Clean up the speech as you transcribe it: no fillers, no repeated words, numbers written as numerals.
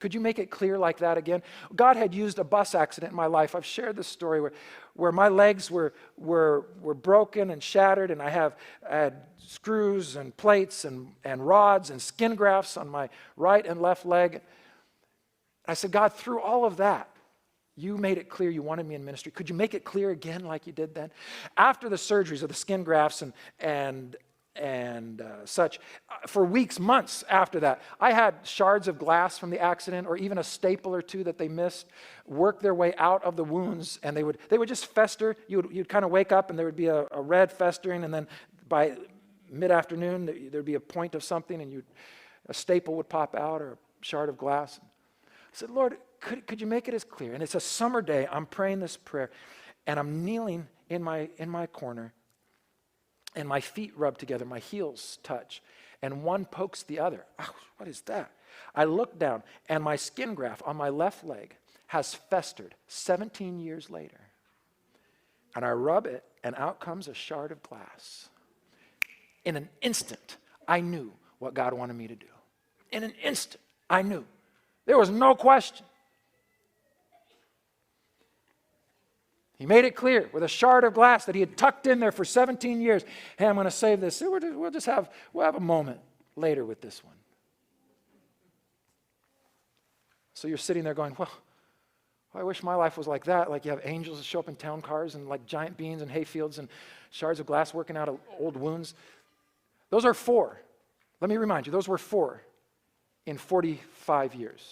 Could you make it clear like that again? God had used a bus accident in my life. I've shared this story where my legs were broken and shattered, and I had screws and plates and rods and skin grafts on my right and left leg. I said, God, through all of that, you made it clear you wanted me in ministry. Could you make it clear again like you did then? After the surgeries of the skin grafts and such, for weeks, months after that, I had shards of glass from the accident, or even a staple or two that they missed, work their way out of the wounds, and they would just fester. You'd kind of wake up, and there would be a red festering, and then by mid-afternoon, there'd be a point of something, and a staple would pop out, or a shard of glass. I said, Lord, could you make it as clear? And it's a summer day. I'm praying this prayer, and I'm kneeling in my corner, and my feet rub together, my heels touch, and one pokes the other. Oh, what is that? I look down, and my skin graft on my left leg has festered 17 years later. And I rub it, and out comes a shard of glass. In an instant, I knew what God wanted me to do. In an instant, I knew. There was no question. He made it clear with a shard of glass that he had tucked in there for 17 years. Hey, I'm going to save this. We'll have a moment later with this one. So you're sitting there going, well, I wish my life was like that. Like you have angels that show up in town cars and like giant beans and hay fields and shards of glass working out of old wounds. Those are 4. Let me remind you, those were 4 in 45 years.